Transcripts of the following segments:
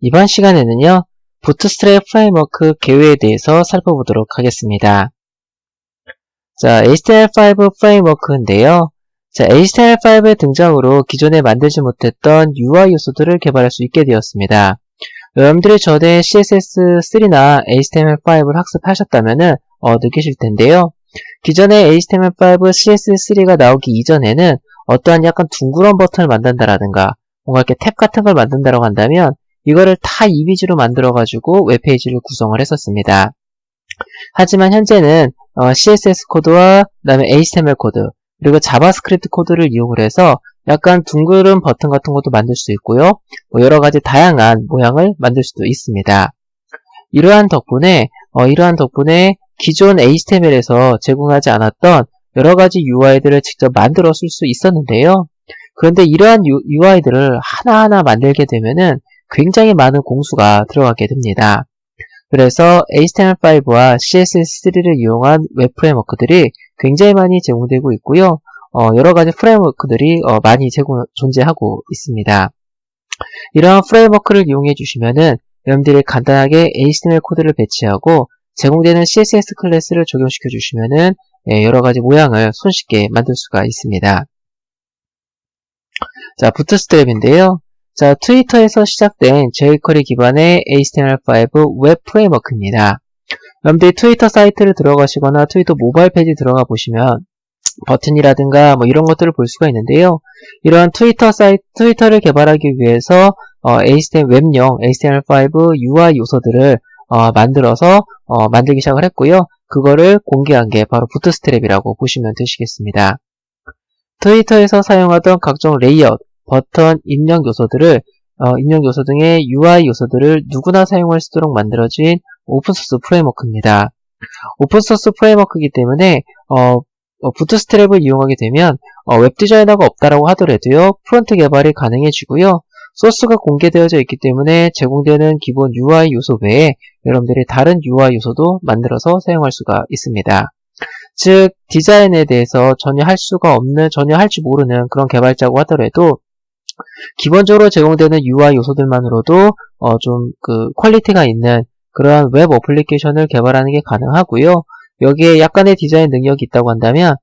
이번 시간에는요, 부트스트랩 프레임워크 개요에 대해서 살펴보도록 하겠습니다. 자, HTML5 프레임워크인데요. 자, HTML5의 등장으로 기존에 만들지 못했던 UI 요소들을 개발할 수 있게 되었습니다. 여러분들이 전에 CSS3나 HTML5를 학습하셨다면 느끼실 텐데요. 기존에 HTML5 CSS3가 나오기 이전에는 어떠한 약간 둥그런 버튼을 만든다라든가 뭔가 이렇게 탭 같은 걸 만든다라고 한다면 이거를 다 이미지로 만들어가지고 웹페이지를 구성을 했었습니다. 하지만 현재는 CSS 코드와 그다음에 HTML 코드 그리고 자바스크립트 코드를 이용을 해서 약간 둥그런 버튼 같은 것도 만들 수 있고요. 여러가지 다양한 모양을 만들 수도 있습니다. 이러한 덕분에 기존 HTML에서 제공하지 않았던 여러가지 UI들을 직접 만들어 쓸 수 있었는데요. 그런데 이러한 UI들을 하나하나 만들게 되면은 굉장히 많은 공수가 들어가게 됩니다. 그래서 HTML5와 CSS3를 이용한 웹 프레임워크들이 굉장히 많이 제공되고 있고요. 여러가지 프레임워크들이 많이 존재하고 있습니다. 이러한 프레임워크를 이용해 주시면은 여러분들이 간단하게 HTML 코드를 배치하고 제공되는 CSS 클래스를 적용시켜 주시면은 여러가지 모양을 손쉽게 만들 수가 있습니다. 자, 부트스트랩인데요. 자, 트위터에서 시작된 jQuery 기반의 HTML5 웹 프레임워크입니다. 여러분들이 트위터 사이트를 들어가시거나 트위터 모바일 페이지 들어가 보시면 버튼이라든가 이런 것들을 볼 수가 있는데요. 이러한 트위터를 개발하기 위해서 웹용 HTML5 UI 요소들을 만들어서 만들기 시작을 했고요. 그거를 공개한 게 바로 부트스트랩이라고 보시면 되시겠습니다. 트위터에서 사용하던 각종 레이아웃, 버튼, 입력 요소 등의 UI 요소들을 누구나 사용할 수 있도록 만들어진 오픈소스 프레임워크입니다. 오픈소스 프레임워크이기 때문에 부트스트랩을 이용하게 되면 웹 디자이너가 없다라고 하더라도요, 프론트 개발이 가능해지고요. 소스가 공개되어져 있기 때문에 제공되는 기본 UI 요소 외에 여러분들이 다른 UI 요소도 만들어서 사용할 수가 있습니다. 즉, 디자인에 대해서 전혀 할 줄 모르는 그런 개발자고 하더라도 기본적으로 제공되는 UI 요소들만으로도 좀 퀄리티가 있는 그러한 웹 어플리케이션을 개발하는 게 가능하고요. 여기에 약간의 디자인 능력이 있다고 한다면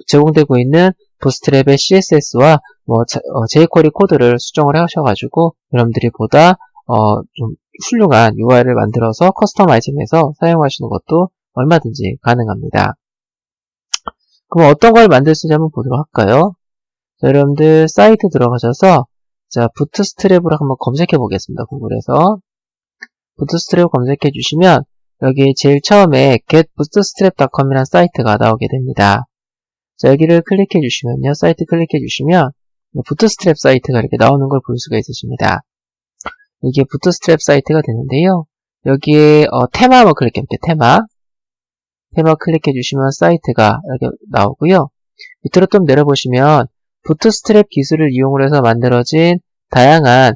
제공되고 있는 부트스트랩의 CSS와 jQuery 코드를 수정을 하셔가지고 여러분들이 보다 좀 훌륭한 UI를 만들어서 커스터마이징해서 사용하시는 것도 얼마든지 가능합니다. 그럼 어떤 걸 만들 수 있는지 한번 보도록 할까요? 자, 여러분들 사이트 들어가셔서 자, 부트스트랩으로 한번 검색해 보겠습니다. 구글에서 부트스트랩 검색해 주시면 여기 제일 처음에 getbootstrap.com 이라는 사이트가 나오게 됩니다. 자, 여기를 클릭해 주시면요. 사이트 클릭해 주시면 부트스트랩 사이트가 이렇게 나오는 걸 볼 수가 있으십니다. 이게 부트스트랩 사이트가 되는데요. 여기에 테마 한번 클릭해볼게요. 테마 클릭해 주시면 사이트가 이렇게 나오고요. 밑으로 좀 내려보시면 부트스트랩 기술을 이용해서 만들어진 다양한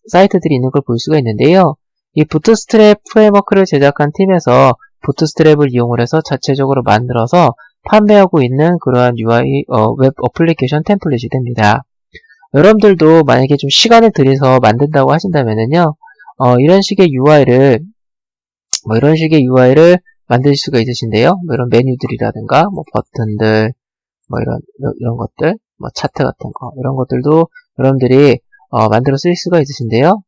사이트들이 있는 걸 볼 수가 있는데요. 이 부트스트랩 프레임워크를 제작한 팀에서 부트스트랩을 이용해서 자체적으로 만들어서 판매하고 있는 그러한 UI 웹 어플리케이션 템플릿이 됩니다. 여러분들도 만약에 좀 시간을 들여서 만든다고 하신다면은요, 이런 식의 UI를 만드실 수가 있으신데요. 이런 메뉴들이라든가, 버튼들, 이런 것들, 차트 같은 거, 이런 것들도 여러분들이, 만들어 쓰실 수가 있으신데요.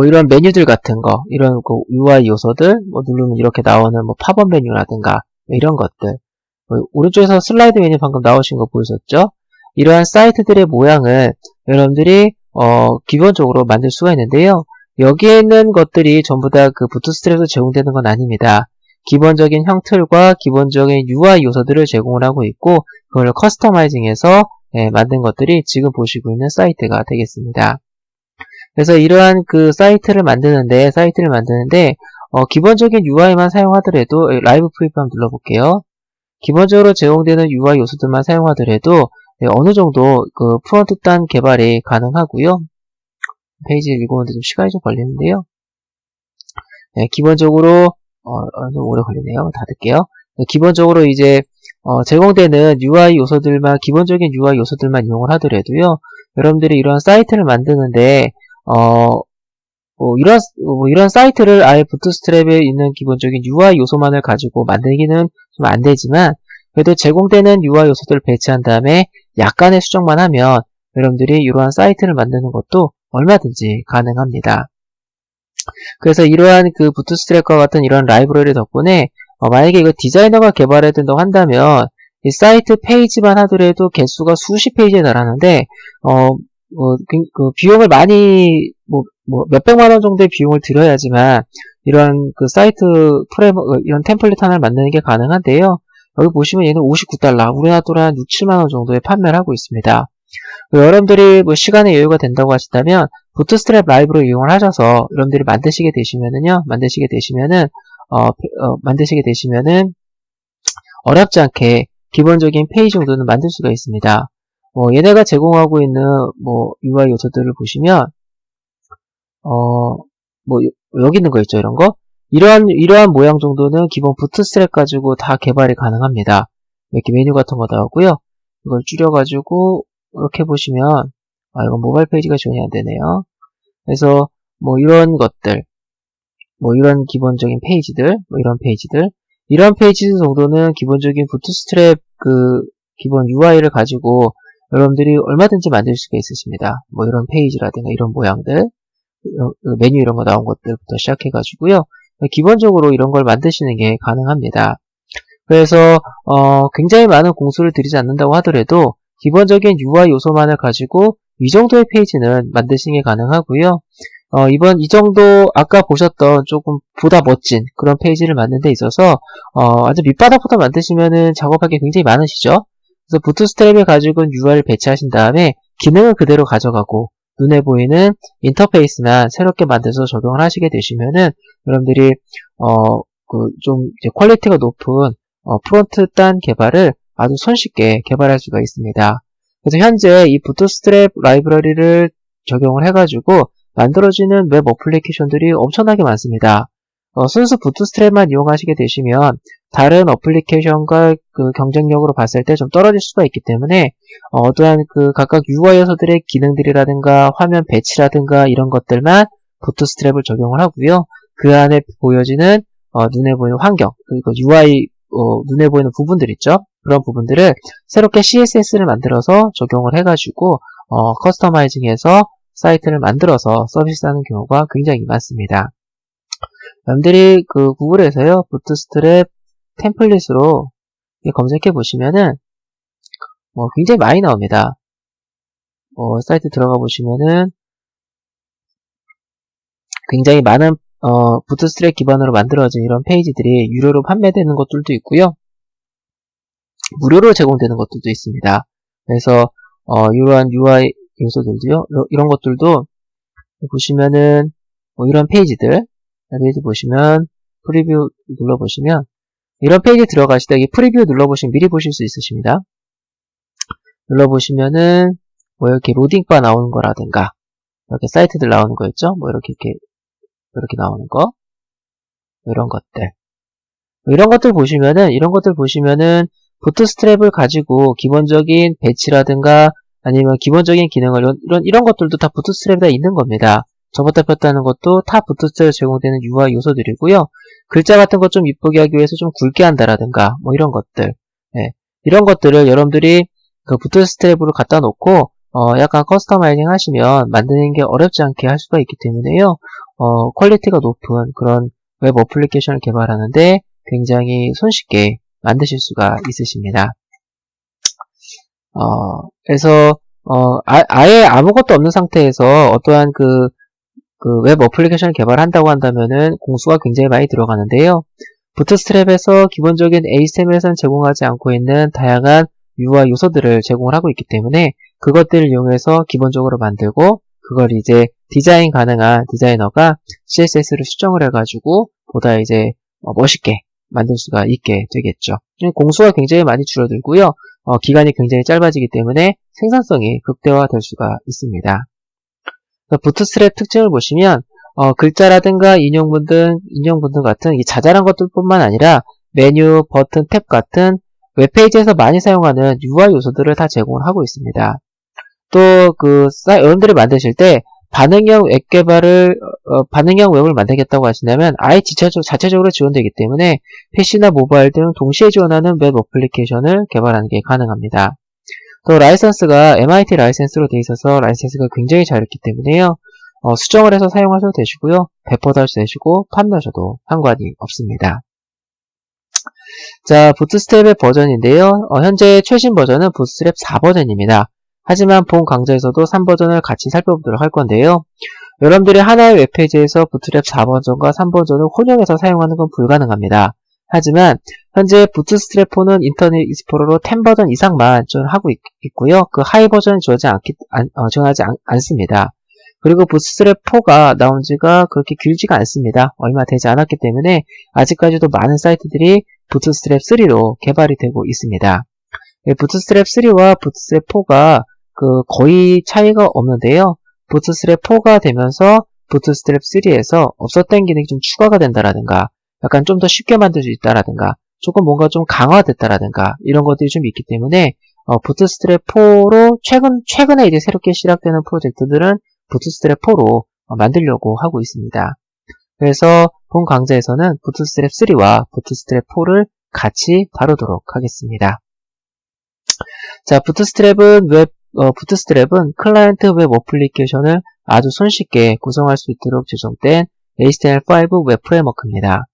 이런 메뉴들 같은 거, 이런 UI 요소들, 누르면 이렇게 나오는 팝업 메뉴라든가, 이런 것들. 오른쪽에서 슬라이드 메뉴 방금 나오신 거 보셨죠? 이러한 사이트들의 모양을 여러분들이 기본적으로 만들 수가 있는데요. 여기에 있는 것들이 전부 다 부트스트랩에서 제공되는 건 아닙니다. 기본적인 형틀과 기본적인 UI 요소들을 제공을 하고 있고 그걸 커스터마이징해서 만든 것들이 지금 보시고 있는 사이트가 되겠습니다. 그래서 이러한 사이트를 만드는데 기본적인 UI만 사용하더라도 라이브 프리뷰 한번 눌러볼게요. 기본적으로 제공되는 UI 요소들만 사용하더라도 어느 정도 프론트 단 개발이 가능하고요. 페이지 읽어오는데 좀 시간이 좀 걸리는데요. 기본적으로 좀 오래 걸리네요. 닫을게요. 기본적으로 이제 제공되는 UI 요소들만, 기본적인 UI 요소들만 이용을 하더라도요, 여러분들이 이런 사이트를 만드는데, 이런 사이트를 아예 부트스트랩에 있는 기본적인 UI 요소만을 가지고 만들기는 좀 안 되지만, 그래도 제공되는 UI 요소들을 배치한 다음에 약간의 수정만 하면 여러분들이 이러한 사이트를 만드는 것도 얼마든지 가능합니다. 그래서 이러한 그 부트스트랩과 같은 이런 라이브러리 덕분에 만약에 이거 디자이너가 개발해야 된다고 한다면 이 사이트 페이지만 하더라도 개수가 수십 페이지에 달하는데 그 비용을 많이 몇백만 원 정도의 비용을 들여야지만 이런 그 사이트 프레임워크 이런 템플릿 하나를 만드는 게 가능한데요. 여기 보시면 얘는 $59, 우리나라 돈 한 6, 7만 원 정도에 판매를 하고 있습니다. 여러분들이 뭐 시간의 여유가 된다고 하시다면 부트스트랩 라이브를 이용을 하셔서 여러분들이 만드시게 되시면은 어렵지 않게 기본적인 페이지 정도는 만들 수가 있습니다. 얘네가 제공하고 있는 UI 요소들을 보시면 여기 있는 거 있죠, 이런 거. 이러한 모양 정도는 기본 부트스트랩 가지고 다 개발이 가능합니다. 이렇게 메뉴 같은 거 나오고요. 이걸 줄여가지고 이렇게 보시면 이건 모바일 페이지가 지원이 안 되네요. 그래서 이런 것들, 이런 기본적인 페이지들, 이런 페이지 정도는 기본적인 부트스트랩 그 기본 UI를 가지고 여러분들이 얼마든지 만들 수가 있으십니다. 이런 페이지라든가 이런 모양들, 메뉴 이런 거 나온 것들부터 시작해가지고요. 기본적으로 이런 걸 만드시는 게 가능합니다. 그래서 굉장히 많은 공수를 들이지 않는다고 하더라도 기본적인 UI 요소만을 가지고 이 정도의 페이지는 만드시는 게 가능하고요. 이 정도 아까 보셨던 조금 보다 멋진 그런 페이지를 만드는 데 있어서 아주 밑바닥부터 만드시면은 작업하기 굉장히 많으시죠. 그래서 부트스트랩을 가지고 UI를 배치하신 다음에 기능은 그대로 가져가고 눈에 보이는 인터페이스만 새롭게 만들어서 적용을 하시게 되시면은 여러분들이 좀 이제 퀄리티가 높은 프론트 단 개발을 아주 손쉽게 개발할 수가 있습니다. 그래서 현재 이 부트스트랩 라이브러리를 적용을 해가지고 만들어지는 웹 어플리케이션들이 엄청나게 많습니다. 순수 부트스트랩만 이용하시게 되시면 다른 어플리케이션과 그 경쟁력으로 봤을 때 좀 떨어질 수가 있기 때문에 어떠한 그 각각 UI 요소들의 기능들이라든가 화면 배치라든가 이런 것들만 부트스트랩을 적용을 하고요. 그 안에 보여지는 눈에 보이는 환경, 그리고 UI 눈에 보이는 부분들 있죠? 그런 부분들을 새롭게 CSS를 만들어서 적용을 해가지고 커스터마이징해서 사이트를 만들어서 서비스하는 경우가 굉장히 많습니다. 여러분들이 그 구글에서요 부트스트랩 템플릿으로 검색해 보시면은 굉장히 많이 나옵니다. 사이트 들어가 보시면은 굉장히 많은 부트스트랩 기반으로 만들어진 이런 페이지들이 유료로 판매되는 것들도 있고요. 무료로 제공되는 것들도 있습니다. 그래서 이러한 UI 요소들도요. 이런 것들도 보시면은 이런 페이지들 보시면 프리뷰 눌러보시면 이런 페이지 들어가실 때 프리뷰 눌러보시면 미리 보실 수 있으십니다. 눌러보시면은 이렇게 로딩바 나오는 거라든가 이렇게 사이트들 나오는 거 있죠? 이렇게 나오는 거 이런 것들 보시면은 부트스트랩을 가지고 기본적인 배치라든가 아니면 기본적인 기능을 이런 것들도 다 부트스트랩에 있는 겁니다. 접었다 폈다 하는 것도 다 부트스트랩에 제공되는 UI 요소들이고요. 글자 같은 것 좀 이쁘게 하기 위해서 좀 굵게 한다라든가 이런 것들 이런 것들을 여러분들이 그 부트스트랩으로 갖다 놓고 약간 커스터마이징 하시면 만드는 게 어렵지 않게 할 수가 있기 때문에요. 퀄리티가 높은 그런 웹 어플리케이션을 개발하는데 굉장히 손쉽게 만드실 수가 있으십니다. 그래서 아예 아무것도 없는 상태에서 어떠한 그 웹 어플리케이션을 개발한다고 한다면은 공수가 굉장히 많이 들어가는데요. 부트스트랩에서 기본적인 HTML에서는 제공하지 않고 있는 다양한 UI 요소들을 제공을 하고 있기 때문에 그것들을 이용해서 기본적으로 만들고 그걸 이제 디자인 가능한 디자이너가 CSS를 수정을 해가지고 보다 이제 멋있게 만들 수가 있게 되겠죠. 공수가 굉장히 많이 줄어들고요. 기간이 굉장히 짧아지기 때문에 생산성이 극대화될 수가 있습니다. 부트스트랩 특징을 보시면 글자라든가 인용문 등 같은 이 자잘한 것들뿐만 아니라 메뉴, 버튼, 탭 같은 웹페이지에서 많이 사용하는 UI 요소들을 다 제공을 하고 있습니다. 또 여러분들이 만드실 때 반응형 웹을 만들겠다고 하신다면 아예 자체적으로 지원되기 때문에 PC나 모바일 등 동시에 지원하는 웹 어플리케이션을 개발하는 게 가능합니다. 또 라이선스가 MIT 라이센스로 되어 있어서 라이센스가 굉장히 자유롭기 때문에요. 수정을 해서 사용하셔도 되시고요. 배포도 하셔도 되시고 판매하셔도 상관이 없습니다. 자, 부트스트랩의 버전인데요. 현재 최신 버전은 부트스트랩 4버전입니다. 하지만 본 강좌에서도 3버전을 같이 살펴보도록 할 건데요. 여러분들이 하나의 웹페이지에서 부트스트랩 4버전과 3버전을 혼용해서 사용하는 건 불가능합니다. 하지만 현재 부트스트랩 4는 인터넷 익스플로러 10버전 이상만 지원하고 있고요. 그 하이 버전은 지원하지 않습니다. 그리고 부트스트랩 4가 나온 지가 그렇게 길지가 않습니다. 얼마 되지 않았기 때문에 아직까지도 많은 사이트들이 부트스트랩 3로 개발이 되고 있습니다. 부트스트랩 3와 부트스트랩 4가 거의 차이가 없는데요. 부트스트랩 4가 되면서 부트스트랩 3에서 없었던 기능이 좀 추가가 된다라든가 약간 좀 더 쉽게 만들 수 있다라든가 조금 뭔가 좀 강화됐다라든가 이런 것들이 좀 있기 때문에 부트스트랩 4로 최근에 이제 새롭게 시작되는 프로젝트들은 부트스트랩 4로 만들려고 하고 있습니다. 그래서 본 강좌에서는 부트스트랩 3와 부트스트랩 4를 같이 다루도록 하겠습니다. 자, 부트스트랩은 클라이언트 웹 어플리케이션을 아주 손쉽게 구성할 수 있도록 제정된 HTML5 웹 프레임워크입니다.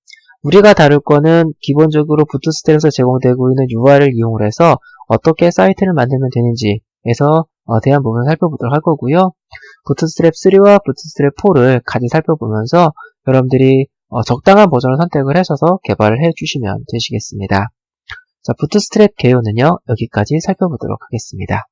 우리가 다룰 거는 기본적으로 부트스트랩에서 제공되고 있는 UI를 이용을 해서 어떻게 사이트를 만들면 되는지에서 대한 부분을 살펴보도록 할 거고요. 부트스트랩 3와 부트스트랩 4를 같이 살펴보면서 여러분들이 적당한 버전을 선택을 하셔서 개발을 해주시면 되시겠습니다. 자, 부트스트랩 개요는요, 여기까지 살펴보도록 하겠습니다.